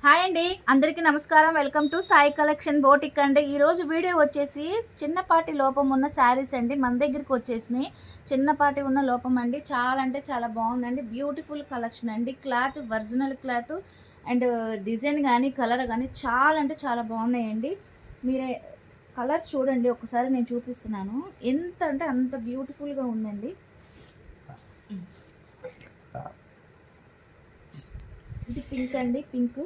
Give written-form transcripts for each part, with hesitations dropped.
Hi అండి, అందరికీ నమస్కారం. Welcome to Sai collection boutique అండి. ఈరోజు వీడియో వచ్చేసి చిన్నపాటి లోపం ఉన్న శారీస్ అండి. మన దగ్గరికి వచ్చేసినాయి. చిన్నపాటి ఉన్న లోపం అండి. చాలా అంటే చాలా బాగుందండి. బ్యూటిఫుల్ కలెక్షన్ అండి. Cloth original cloth and design కానీ కలర్ కానీ చాలా అంటే చాలా బాగున్నాయండి. మీరే కలర్స్ చూడండి ఒకసారి, నేను చూపిస్తున్నాను. ఎంత అంటే అంత బ్యూటిఫుల్గా ఉందండి. ఇది పింక్ అండి, పింక్.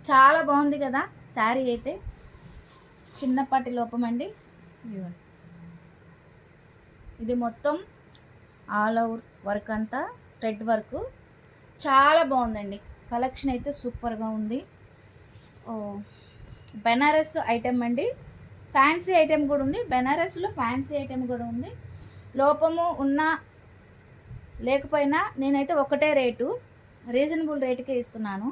చాలా బాగుంది కదా శారీ అయితే. చిన్నపాటి లోపం అండి. ఇది మొత్తం ఆల్ ఓవర్ వర్క్ అంతా థ్రెడ్ వర్క్. చాలా బాగుందండి. కలెక్షన్ అయితే సూపర్గా ఉంది. బెనారస్ ఐటెం అండి. ఫ్యాన్సీ ఐటెం కూడా ఉంది. బెనారస్లో ఫ్యాన్సీ ఐటెం కూడా ఉంది. లోపము ఉన్నా లేకపోయినా నేనైతే ఒకటే రేటు, రీజనబుల్ రేటుకే ఇస్తున్నాను.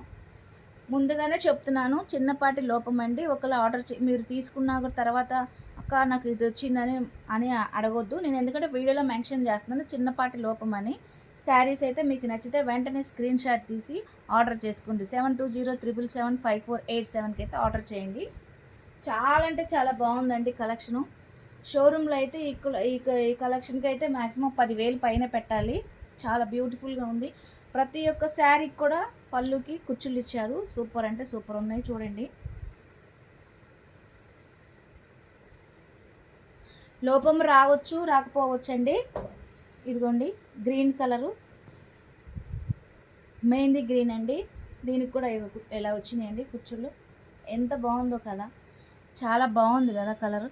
ముందుగానే చెప్తున్నాను, చిన్నపాటి లోపం అండి. ఒకవేళ ఆర్డర్ మీరు తీసుకున్న తర్వాత అక్క నాకు ఇది వచ్చిందని అడగొద్దు. నేను ఎందుకంటే వీడియోలో మెన్షన్ చేస్తున్నాను చిన్నపాటి లోపం అని. శారీస్ అయితే మీకు నచ్చితే వెంటనే స్క్రీన్ షాట్ తీసి ఆర్డర్ చేసుకోండి. 7207775487కి అయితే ఆర్డర్ చేయండి. చాలా అంటే చాలా బాగుందండి కలెక్షను. షోరూంలో అయితే ఈ కలెక్షన్కి అయితే మ్యాక్సిమం 10,000 పైన పెట్టాలి. చాలా బ్యూటిఫుల్గా ఉంది. ప్రతి ఒక్క శారీకి కూడా పళ్ళుకి కుచ్చులు ఇచ్చారు. సూపర్ అంటే సూపర్ ఉన్నాయి. చూడండి, లోపం రావచ్చు రాకపోవచ్చు అండి. ఇదిగోండి, గ్రీన్ కలరు, మెహందీ గ్రీన్ అండి. దీనికి కూడా ఎలా వచ్చినాయండి కుచ్చులు. ఎంత బాగుందో కదా, చాలా బాగుంది కదా కలరు.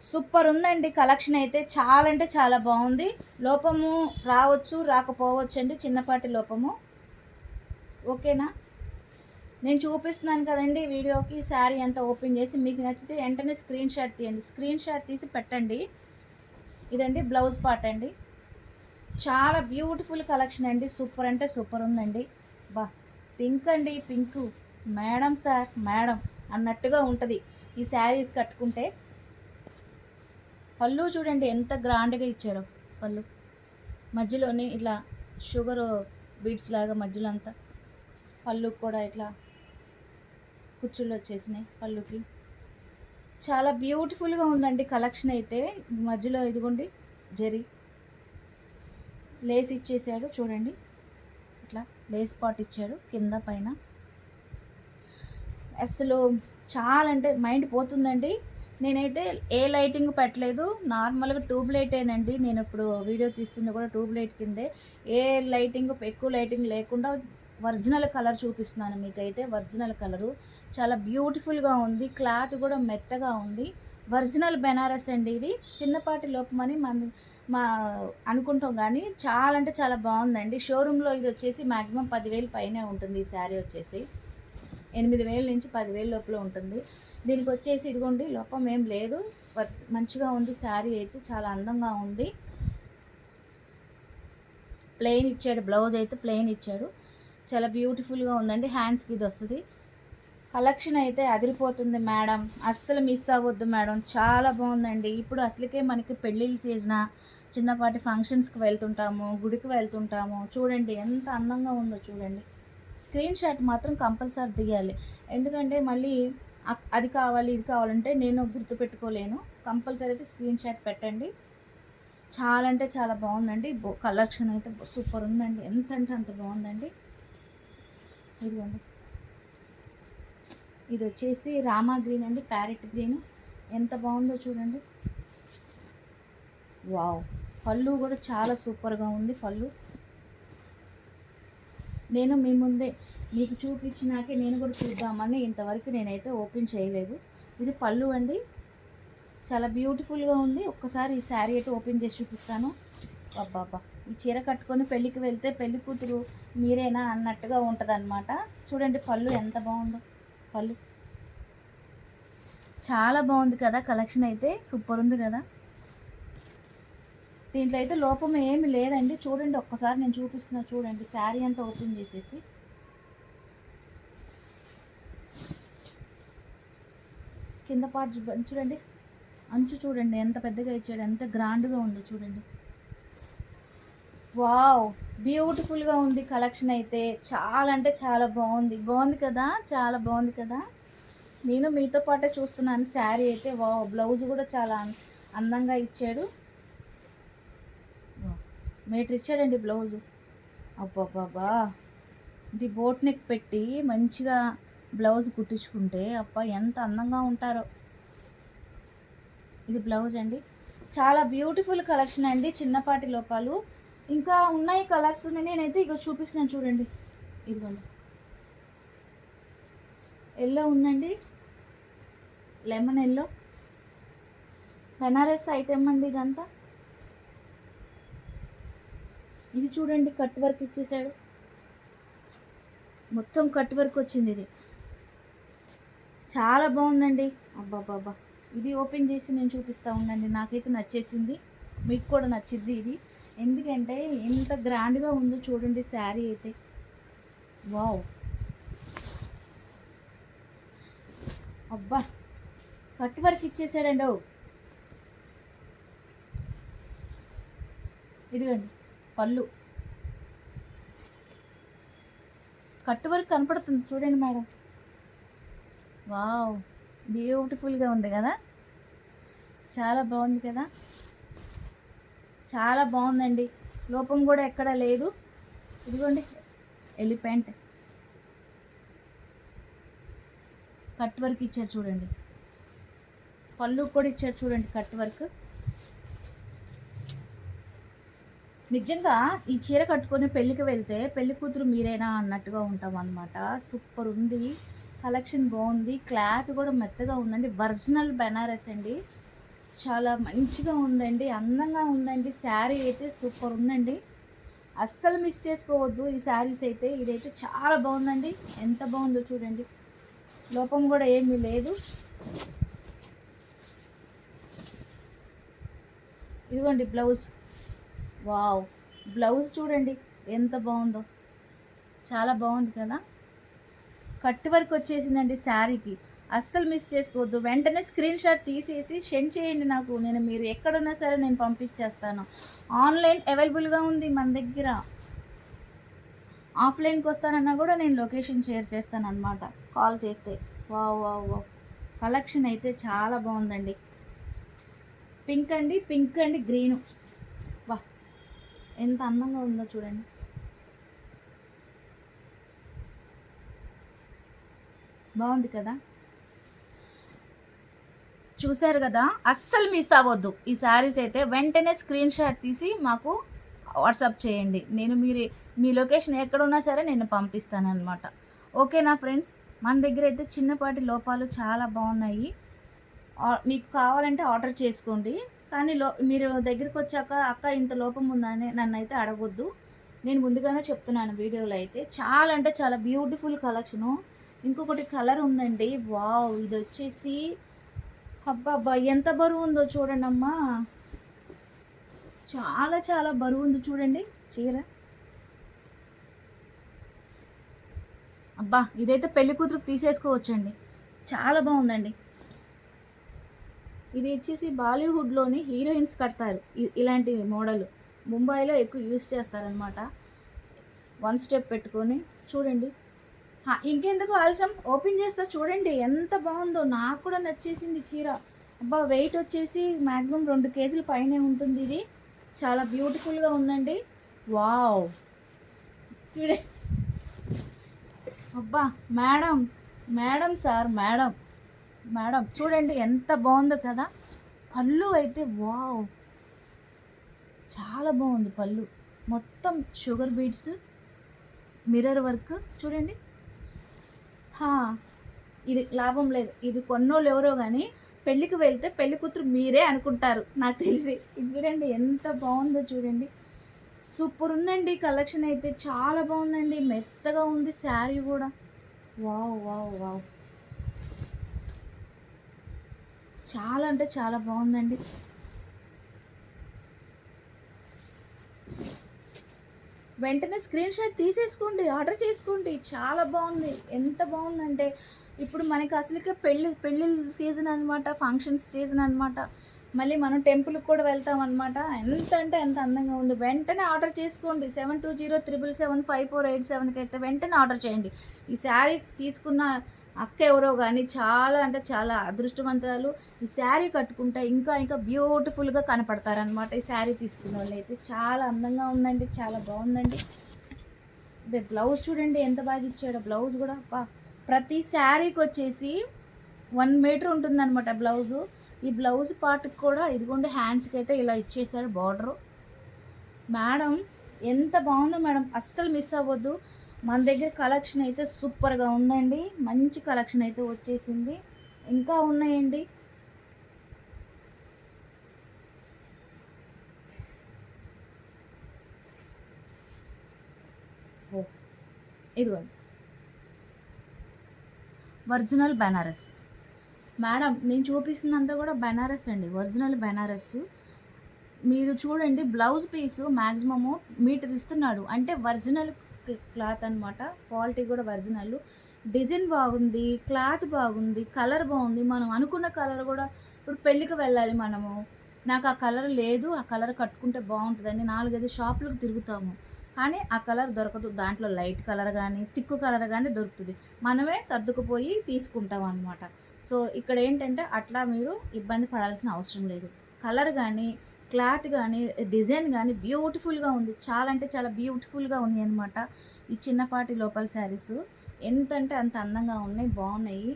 సూపర్ ఉందండి కలెక్షన్ అయితే. చాలా అంటే చాలా బాగుంది. లోపము రావచ్చు రాకపోవచ్చు అండి, చిన్నపాటి లోపము. ఓకేనా, నేను చూపిస్తున్నాను కదండి వీడియోకి. శారీ అంతా ఓపెన్ చేసి మీకు నచ్చితే వెంటనే స్క్రీన్ షాట్ తీయండి. స్క్రీన్ షాట్ తీసి పెట్టండి. ఇదండి బ్లౌజ్ పార్ట్ అండి. చాలా బ్యూటిఫుల్ కలెక్షన్ అండి. సూపర్ అంటే సూపర్ ఉందండి. బా, పింక్ అండి, పింక్. మేడం సార్ మేడం అన్నట్టుగా ఉంటుంది ఈ శారీస్ కట్టుకుంటే. పళ్ళు చూడండి ఎంత గ్రాండ్గా ఇచ్చాడో. పళ్ళు మధ్యలోని ఇట్లా షుగర్ బీడ్స్ లాగా మధ్యలో అంతా. పళ్ళు కూడా ఇట్లా కుచ్చుళ్ళు వచ్చేసినాయి పళ్ళుకి. చాలా బ్యూటిఫుల్గా ఉందండి కలెక్షన్ అయితే. మధ్యలో ఇదిగోండి జరీ లేస్ ఇచ్చేసాడు చూడండి. ఇట్లా లేస్ పాట్ ఇచ్చాడు కింద పైన. అసలు చాలా అంటే మైండ్ పోతుందండి. నేనైతే ఏ లైటింగ్ పెట్టలేదు, నార్మల్గా ట్యూబ్ లైటేనండి. నేను ఇప్పుడు వీడియో తీస్తుంది కూడా ట్యూబ్ లైట్ కిందే. ఏ లైటింగ్, ఎక్కువ లైటింగ్ లేకుండా ఒరిజినల్ కలర్ చూపిస్తున్నాను మీకైతే. ఒరిజినల్ కలరు చాలా బ్యూటిఫుల్గా ఉంది. క్లాత్ కూడా మెత్తగా ఉంది. ఒరిజినల్ బెనారస్ అండి. ఇది చిన్నపాటి లోపమని మా అనుకుంటాం కానీ చాలా అంటే చాలా బాగుందండి. షోరూంలో ఇది వచ్చేసి మ్యాక్సిమం 10,000 పైనే ఉంటుంది. ఈ శారీ వచ్చేసి 8,000 నుంచి 10,000 లోపల ఉంటుంది. దీనికి వచ్చేసి ఇదిగోండి లోపం ఏం లేదు. మంచిగా ఉంది శారీ అయితే. చాలా అందంగా ఉంది. ప్లెయిన్ ఇచ్చాడు, బ్లౌజ్ అయితే ప్లెయిన్ ఇచ్చాడు. చాలా బ్యూటిఫుల్గా ఉందండి. హ్యాండ్స్కి ఇది వస్తుంది. కలెక్షన్ అయితే అదిరిపోతుంది మేడం, అస్సలు మిస్ అవ్వద్దు మేడం. చాలా బాగుందండి. ఇప్పుడు అసలుకే మనకి పెళ్ళిళ్ళ సీజన్, చిన్నపాటి ఫంక్షన్స్కి వెళ్తుంటాము, గుడికి వెళ్తుంటాము. చూడండి ఎంత అందంగా ఉందో చూడండి. స్క్రీన్ షాట్ మాత్రం కంపల్సరీ తీయాలి. ఎందుకంటే మళ్ళీ అది కావాలి ఇది కావాలంటే నేను గుర్తుపెట్టుకోలేను. కంపల్సరీ అయితే స్క్రీన్ షాట్ పెట్టండి. చాలా అంటే చాలా బాగుందండి. కలెక్షన్ అయితే సూపర్ ఉందండి. ఎంత అంటే అంత బాగుందండి. ఇదిగోండి, ఇది వచ్చేసి రామా గ్రీన్ అండి, ప్యారెట్ గ్రీన్. ఎంత బాగుందో చూడండి. వావ్, పళ్ళు కూడా చాలా సూపర్గా ఉంది. పళ్ళు నేను మీ ముందే మీకు చూపించినాకే నేను కూడా చూద్దామని ఇంతవరకు నేనైతే ఓపెన్ చేయలేదు. ఇది పళ్ళు అండి. చాలా బ్యూటిఫుల్గా ఉంది. ఒక్కసారి ఈ శారీ అయితే ఓపెన్ చేసి చూపిస్తాను. అబ్బాబ్బా, ఈ చీర కట్టుకొని పెళ్ళికి వెళ్తే పెళ్లి కూతురు మీరేనా అన్నట్టుగా ఉంటుంది అనమాట. చూడండి పళ్ళు ఎంత బాగుందో. పళ్ళు చాలా బాగుంది కదా. కలెక్షన్ అయితే సూపర్ ఉంది కదా. దీంట్లో అయితే లోపం ఏమి లేదండి. చూడండి ఒక్కసారి నేను చూపిస్తున్నా చూడండి. శారీ అంతా ఓపెన్ చేసేసి కింద పార్ట్ చూడండి, అంచు చూడండి ఎంత పెద్దగా ఇచ్చాడు, ఎంత గ్రాండ్గా ఉందో చూడండి. వావ్, బ్యూటిఫుల్గా ఉంది కలెక్షన్ అయితే. చాలా అంటే చాలా బాగుంది. బాగుంది కదా, చాలా బాగుంది కదా. నేను మీతో పాటే చూస్తున్నాను శారీ అయితే. వావ్, బ్లౌజ్ కూడా చాలా అందంగా ఇచ్చాడు. మీటర్ ఇచ్చాడండి బ్లౌజు. అబ్బాబ్బాబా, ఇది బోట్ నెక్ పెట్టి మంచిగా బ్లౌజ్ కుట్టించుకుంటే అబ్బా ఎంత అందంగా ఉంటారో. ఇది బ్లౌజ్ అండి. చాలా బ్యూటిఫుల్ కలెక్షన్ అండి, చిన్నపాటి లోపాలు. ఇంకా ఉన్నాయి కలర్స్, నేనైతే ఇక చూపిస్తున్నాను చూడండి. ఇదిగోండి, ఎల్లో ఉందండి, లెమన్ ఎల్లో, బెనారస్ ఐటమ్ అండి ఇదంతా. ఇది చూడండి, కట్ వర్క్ ఇచ్చేసాడు, మొత్తం కట్ వర్క్ వచ్చింది. ఇది చాలా బాగుందండి. అబ్బాబ్బాబ్బా, ఇది ఓపెన్ చేసి నేను చూపిస్తూ ఉండండి. నాకైతే నచ్చేసింది, మీకు కూడా నచ్చిద్ది ఇది. ఎందుకంటే ఎంత గ్రాండ్గా ఉందో చూడండి శారీ అయితే. వావ్, అబ్బా, కట్ వర్క్ ఇచ్చేసాడండి. ఇదిగోండి పళ్ళు, కట్ వర్క్ కనపడుతుంది చూడండి మేడం. వావ్, బ్యూటిఫుల్గా ఉంది కదా, చాలా బాగుంది కదా, చాలా బాగుందండి. లోపం కూడా ఎక్కడా లేదు. ఇదిగోండి ఎలిఫెంట్ కట్ వర్క్ ఇచ్చారు చూడండి, పళ్ళు కూడా ఇచ్చారు చూడండి కట్ వర్క్. నిజంగా ఈ చీర కట్టుకొని పెళ్ళికి వెళ్తే పెళ్లి కూతురు మీరేనా అన్నట్టుగా ఉంటాం అనమాట. సూపర్ ఉంది కలెక్షన్, బాగుంది. క్లాత్ కూడా మెత్తగా ఉందండి, ఒరిజినల్ బెనారస్ అండి. చాలా మంచిగా ఉందండి, అందంగా ఉందండి. శారీ అయితే సూపర్ ఉందండి, అస్సలు మిస్ చేసుకోవద్దు ఈ శారీస్ అయితే. ఇదైతే చాలా బాగుందండి, ఎంత బాగుందో చూడండి, లోపం కూడా ఏమీ లేదు. ఇదిగోండి బ్లౌజ్. వావ్, బ్లౌజ్ చూడండి ఎంత బాగుందో, చాలా బాగుంది కదా. కట్ వర్క్ వచ్చేసిందండి శారీకి, అస్సలు మిస్ చేసుకోవద్దు. వెంటనే స్క్రీన్ షాట్ తీసేసి సెండ్ చేయండి నాకు. మీరు ఎక్కడున్నా సరే నేను పంపించేస్తాను. ఆన్లైన్ అవైలబుల్గా ఉంది మన దగ్గర. ఆఫ్లైన్కి వస్తానన్నా కూడా నేను లొకేషన్ షేర్ చేస్తాను అనమాట, కాల్ చేస్తే. వావ్ వావ్ వావ్, కలెక్షన్ అయితే చాలా బాగుందండి. పింక్ అండి గ్రీను. వా, ఎంత అందంగా ఉందో చూడండి. బాగుంది కదా, చూశారు కదా. అస్సలు మిస్ అవ్వద్దు ఈ శారీస్ అయితే. వెంటనే స్క్రీన్ షాట్ తీసి మాకు వాట్సాప్ చేయండి. మీరు మీ లొకేషన్ ఎక్కడున్నా సరే నేను పంపిస్తాను అనమాట. ఓకేనా ఫ్రెండ్స్, మన దగ్గర అయితే చిన్నపాటి లోపాలు చాలా బాగున్నాయి. మీకు కావాలంటే ఆర్డర్ చేసుకోండి. కానీ మీరు దగ్గరికి వచ్చాక అక్క ఇంత లోపం ఉందని నన్ను అయితే అడగొద్దు. నేను ముందుగానే చెప్తున్నాను వీడియోలో అయితే. చాలా అంటే చాలా బ్యూటిఫుల్ కలెక్షను. ఇంకొకటి కలర్ ఉందండి. వావ్, ఇది వచ్చేసి అబ్బా ఎంత బరువు ఉందో చూడండి అమ్మా, చాలా చాలా బరువు ఉంది చూడండి చీర. అబ్బా, ఇదైతే పెళ్లి కూతురుకు తీసేసుకోవచ్చండి, చాలా బాగుందండి. ఇది వచ్చేసి బాలీవుడ్లోని హీరోయిన్స్ కడతారు ఇలాంటి మోడల్. ముంబైలో ఎక్కువ యూస్ చేస్తారనమాట. వన్ స్టెప్ పెట్టుకొని చూడండి. ఇంకెందుకు ఆలస్యం, ఓపెన్ చేస్తా చూడండి ఎంత బాగుందో. నాకు కూడా నచ్చేసింది చీర. అబ్బా, వెయిట్ వచ్చేసి మ్యాక్సిమం 2 కేజీల పైనే ఉంటుంది. ఇది చాలా బ్యూటిఫుల్గా ఉందండి. వావ్, చూడండి. అబ్బా మేడం సార్, మేడం చూడండి ఎంత బాగుందో కదా. పళ్ళు అయితే వావ్, చాలా బాగుంది పళ్ళు. మొత్తం షుగర్ బీడ్స్, మిర్రర్ వర్క్ చూడండి. ఇది లాభం లేదు, ఇది కొన్నోళ్ళు ఎవరో కానీ పెళ్ళికి వెళ్తే పెళ్లి కూతురు మీరే అనుకుంటారు నాకు తెలిసి. ఇది చూడండి ఎంత బాగుందో చూడండి, సూపర్ ఉందండి కలెక్షన్ అయితే. చాలా బాగుందండి, మెత్తగా ఉంది శారీ కూడా. వావ్ వావ్ వావ్, చాలా అంటే చాలా బాగుందండి. వెంటనే స్క్రీన్ షాట్ తీసేసుకోండి, ఆర్డర్ చేసుకోండి. చాలా బాగుంది, ఎంత బాగుందంటే ఇప్పుడు మనకి అసలుకే పెళ్ళిళ్ళ సీజన్ అనమాట, ఫంక్షన్స్ సీజన్ అనమాట. మళ్ళీ మనం టెంపుల్కి కూడా వెళ్తాం అనమాట. ఎంత అంటే ఎంత అందంగా ఉంది. వెంటనే ఆర్డర్ చేసుకోండి. 7207775487కి అయితే వెంటనే ఆర్డర్ చేయండి. ఈ శారీ తీసుకున్న అక్క ఎవరో కానీ చాలా అంటే చాలా అదృష్టవంతురాలు. ఈ శారీ కట్టుకుంటే ఇంకా ఇంకా బ్యూటిఫుల్గా కనపడతారనమాట. ఈ శారీ తీసుకున్న వాళ్ళు అయితే చాలా అందంగా ఉందండి, చాలా బాగుందండి. అదే బ్లౌజ్ చూడండి ఎంత బాగా ఇచ్చాడో. బ్లౌజ్ కూడా ప్రతి శారీకి వచ్చేసి 1 మీటర్ ఉంటుందన్నమాట బ్లౌజు. ఈ బ్లౌజ్ పార్ట్కి కూడా ఇదిగోండి హ్యాండ్స్కి అయితే ఇలా ఇచ్చేసారు బార్డరు. మేడం ఎంత బాగుందో మేడం, అస్సలు మిస్ అవ్వద్దు. మన దగ్గర కలెక్షన్ అయితే సూపర్గా ఉందండి. మంచి కలెక్షన్ అయితే వచ్చేసింది. ఇంకా ఉన్నాయండి. ఇదిగోండి ఒరిజినల్ బెనారస్. మేడం నేను చూపిస్తుందంతా కూడా బెనారస్ అండి, ఒరిజినల్ బెనారస్. మీరు చూడండి బ్లౌజ్ పీసు మ్యాక్సిమము మీటర్ ఇస్తున్నాడు అంటే ఒరిజినల్ క్లాత్ అనమాట. క్వాలిటీ కూడా ఒరిజినల్. డిజైన్ బాగుంది, క్లాత్ బాగుంది, కలర్ బాగుంది. మనం అనుకున్న కలర్ కూడా ఇప్పుడు పెళ్ళికి వెళ్ళాలి మనము, నాకు ఆ కలర్ లేదు, ఆ కలర్ కట్టుకుంటే బాగుంటుందని 4-5 షాపులకు తిరుగుతాము, కానీ ఆ కలర్ దొరకదు. దాంట్లో లైట్ కలర్ కానీ థిక్ కలర్ కానీ దొరుకుతుంది. మనమే సర్దుకుపోయి తీసుకుంటాం అనమాట. సో ఇక్కడ ఏంటంటే అట్లా మీరు ఇబ్బంది పడాల్సిన అవసరం లేదు. కలర్ కానీ క్లాత్ కానీ డిజైన్ కానీ బ్యూటిఫుల్గా ఉంది. చాలా అంటే చాలా బ్యూటిఫుల్గా ఉంది అనమాట. ఈ చిన్నపాటి లోపల శారీస్ ఎంత అంటే అంత అందంగా ఉన్నాయి, బాగున్నాయి.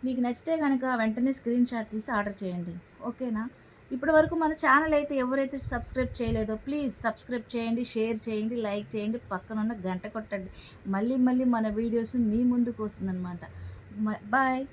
మీకు నచ్చితే కనుక వెంటనే స్క్రీన్ షాట్ తీసి ఆర్డర్ చేయండి, ఓకేనా. ఇప్పటి వరకు మన ఛానల్ అయితే ఎవరైతే సబ్స్క్రైబ్ చేయలేదో ప్లీజ్ సబ్స్క్రైబ్ చేయండి, షేర్ చేయండి, లైక్ చేయండి, పక్కనున్న గంట కొట్టండి. మళ్ళీ మళ్ళీ మన వీడియోస్ మీ ముందుకు వస్తుందన్నమాట. బాయ్.